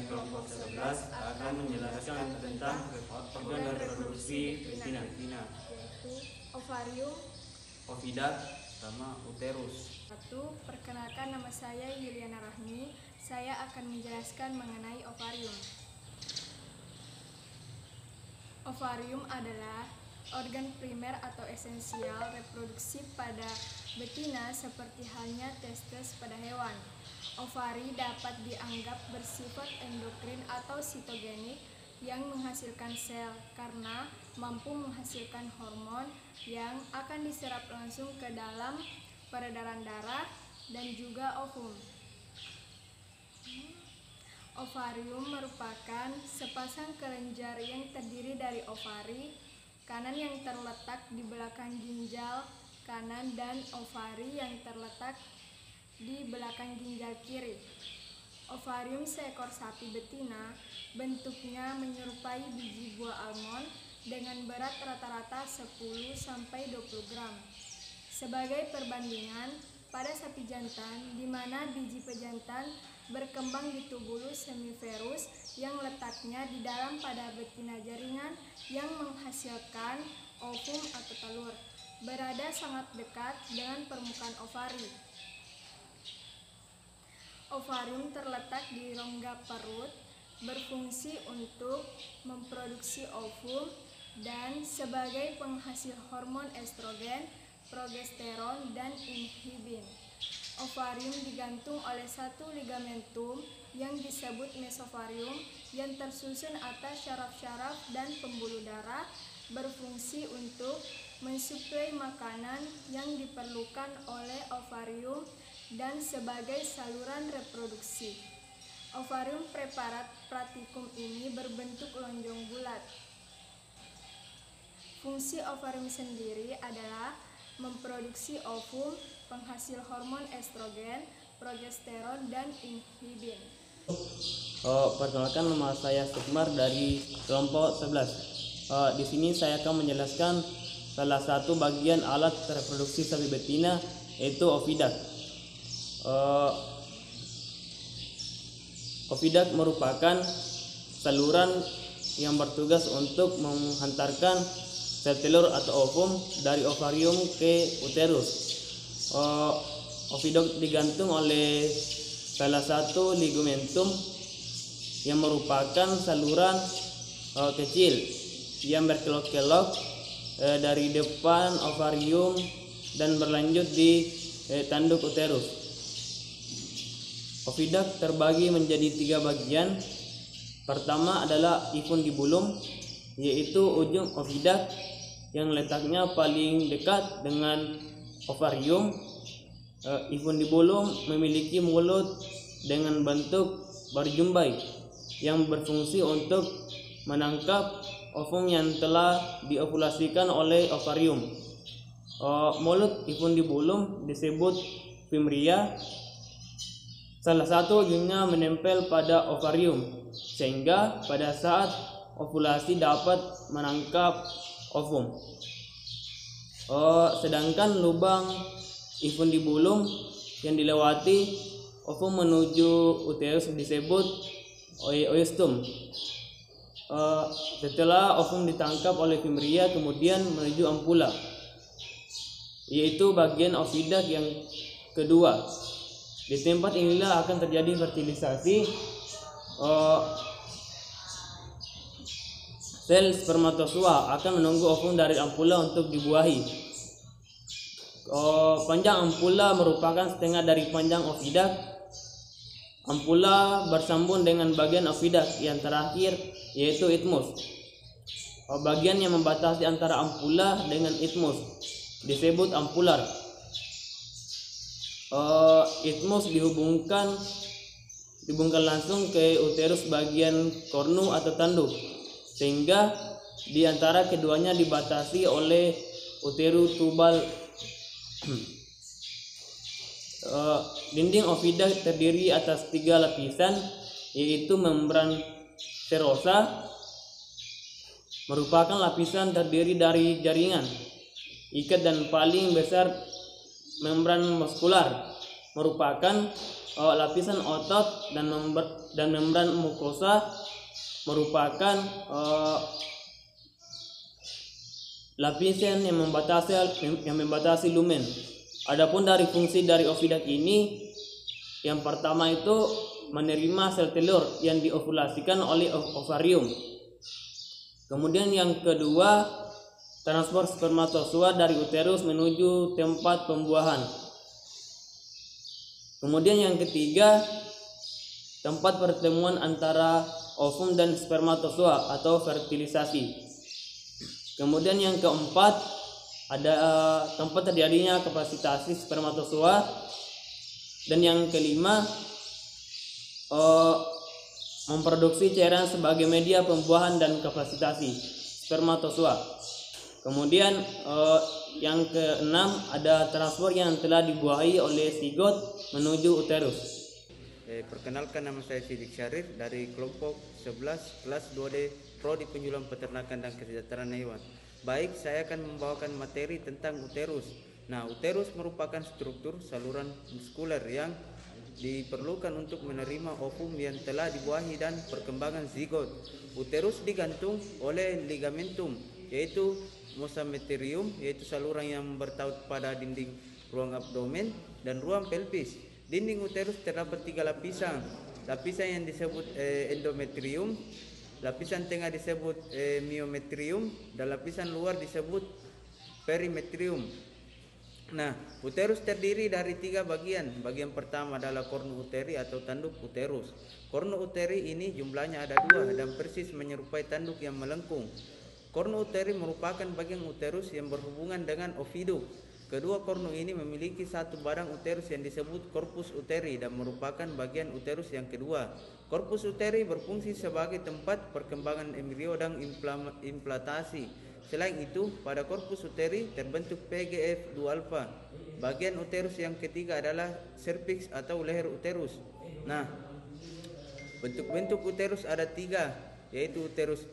dari kelompok 11 akan menjelaskan tentang organ reproduksi betina, yaitu ovarium, ovidat, sama uterus. Perkenalkan, nama saya Yuliana Rahmi. Saya akan menjelaskan mengenai ovarium. Ovarium adalah organ primer atau esensial reproduksi pada betina seperti halnya testis pada hewan. Ovari dapat dianggap bersifat endokrin atau sitogenik yang menghasilkan sel karena mampu menghasilkan hormon yang akan diserap langsung ke dalam peredaran darah dan juga ovum. Ovarium merupakan sepasang kelenjar yang terdiri dari ovari kanan yang terletak di belakang ginjal kanan dan ovari yang terletak di belakang ginjal kiri. Ovarium seekor sapi betina bentuknya menyerupai biji buah almond dengan berat rata-rata 10-20 gram. Sebagai perbandingan, pada sapi jantan, di mana biji pejantan berkembang di tubulus semiferus yang letaknya di dalam pada betina jaringan yang menghasilkan ovum atau telur, berada sangat dekat dengan permukaan ovari. Ovarium terletak di rongga perut, berfungsi untuk memproduksi ovum dan sebagai penghasil hormon estrogen, progesteron, dan inhibin. Ovarium digantung oleh satu ligamentum yang disebut mesovarium yang tersusun atas syaraf-syaraf dan pembuluh darah, berfungsi untuk mensuplai makanan yang diperlukan oleh ovarium dan sebagai saluran reproduksi. Ovarium preparat pratikum ini berbentuk lonjong bulat. Fungsi ovarium sendiri adalah memproduksi ovum, penghasil hormon estrogen, progesteron, dan inhibin. Perkenalkan, nama saya Sukmar dari kelompok 11. Di sini saya akan menjelaskan salah satu bagian alat reproduksi sapi betina, yaitu ovidat. Ovidat merupakan saluran yang bertugas untuk menghantarkan sel telur atau ovum dari ovarium ke uterus. Ovidat digantung oleh salah satu ligamentum yang merupakan saluran kecil yang berkelok-kelok dari depan ovarium dan berlanjut di tanduk uterus. Ovidat terbagi menjadi 3 bagian. Pertama adalah infundibulum, yaitu ujung ovidat yang letaknya paling dekat dengan ovarium. Infundibulum memiliki mulut dengan bentuk berjumbai yang berfungsi untuk menangkap ovum yang telah diovulasikan oleh ovarium. Mulut infundibulum disebut fimria. Salah satu ujungnya menempel pada ovarium, sehingga pada saat ovulasi dapat menangkap ovum. Sedangkan lubang infundibulum yang dilewati ovum menuju uterus disebut oestum. Setelah ovum ditangkap oleh fimria, kemudian menuju ampula, yaitu bagian ovidat yang kedua. Di tempat inilah akan terjadi fertilisasi. Sel spermatozoa akan menunggu ovum dari ampula untuk dibuahi. Panjang ampula merupakan setengah dari panjang ovidat. Ampula bersambung dengan bagian ovidat yang terakhir, yaitu isthmus. Bagian yang membatasi antara ampula dengan isthmus disebut ampular. Isthmus dihubungkan langsung ke uterus bagian kornu atau tanduk, sehingga di antara keduanya dibatasi oleh uterus tubal. Dinding ovidat terdiri atas 3 lapisan, yaitu membran serosa, merupakan lapisan terdiri dari jaringan, ikat dan paling besar membran muskular. merupakan lapisan otot dan membran mukosa merupakan lapisan yang membatasi lumen. Adapun dari fungsi dari oviduct ini, yang pertama itu menerima sel telur yang diovulasikan oleh ovarium. Kemudian yang kedua, transfer spermatozoa dari uterus menuju tempat pembuahan. Kemudian yang ketiga, tempat pertemuan antara ovum dan spermatozoa atau fertilisasi. Kemudian yang keempat, ada tempat terjadinya kapasitasi spermatozoa. Dan yang kelima, memproduksi cairan sebagai media pembuahan dan kapasitasi spermatozoa. Kemudian yang keenam, ada transfer yang telah dibuahi oleh zigot menuju uterus. Perkenalkan, nama saya Sidik Syarif dari kelompok 11 kelas 2D Prodi Penjualan Peternakan dan Kesejahteraan Hewan. Baik, saya akan membawakan materi tentang uterus. Nah, uterus merupakan struktur saluran muskuler yang diperlukan untuk menerima ovum yang telah dibuahi dan perkembangan zigot. Uterus digantung oleh ligamentum, yaitu mesometrium, yaitu saluran yang bertaut pada dinding ruang abdomen dan ruang pelvis. Dinding uterus terdapat 3 lapisan. Lapisan yang disebut endometrium, lapisan tengah disebut myometrium, dan lapisan luar disebut perimetrium. Nah, uterus terdiri dari 3 bagian. Bagian pertama adalah kornu uteri atau tanduk uterus. Kornu uteri ini jumlahnya ada 2 dan persis menyerupai tanduk yang melengkung. Kornu uteri merupakan bagian uterus yang berhubungan dengan oviduct. Kedua kornu ini memiliki satu badang uterus yang disebut corpus uteri dan merupakan bagian uterus yang kedua. Corpus uteri berfungsi sebagai tempat perkembangan embrio dan implantasi. Selain itu, pada corpus uteri terbentuk PGF2-alpha. Bagian uterus yang ketiga adalah cervix atau leher uterus. Nah, bentuk-bentuk uterus ada 3, yaitu uterus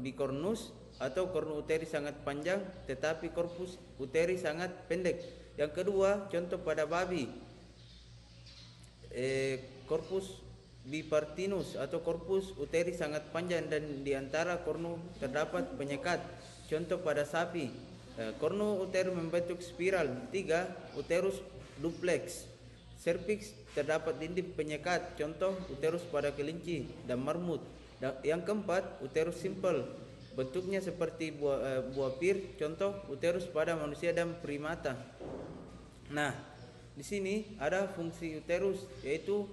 bicornus atau kornu uteri sangat panjang tetapi korpus uteri sangat pendek. Yang kedua, contoh pada babi, korpus bipartinus atau korpus uteri sangat panjang dan di antara kornu terdapat penyekat. Contoh pada sapi, kornu uteri membentuk spiral. 3, uterus duplex. Cervix terdapat dinding penyekat. Contoh uterus pada kelinci dan marmut. Yang keempat, uterus simple. Bentuknya seperti buah pir. Contoh uterus pada manusia dan primata. Nah, di sini ada fungsi uterus, yaitu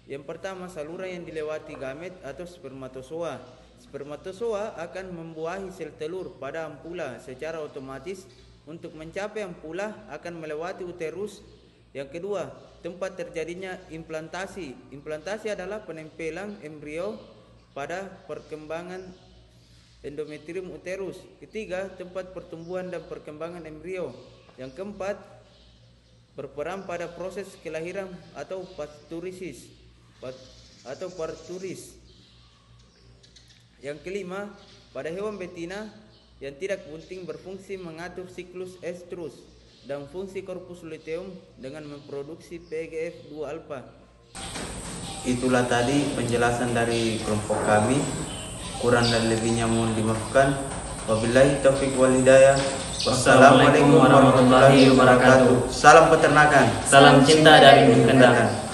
yang pertama, saluran yang dilewati gamet atau spermatozoa. Spermatozoa akan membuahi sel telur pada ampula secara otomatis. Untuk mencapai ampula akan melewati uterus. Yang kedua, tempat terjadinya implantasi. Implantasi adalah penempelan embrio pada perkembangan endometrium uterus. Ketiga, tempat pertumbuhan dan perkembangan embrio. Yang keempat, berperan pada proses kelahiran atau parturisis. Yang kelima, pada hewan betina yang tidak bunting berfungsi mengatur siklus estrus dan fungsi corpus luteum dengan memproduksi PGF2-alpha. Itulah tadi penjelasan dari kelompok kami. Kurang dan lebihnya mohon dimaafkan. Wabillahi taufiq wal hidayah. Wassalamualaikum warahmatullahi wabarakatuh. Salam peternakan. Salam cinta dari Kendang.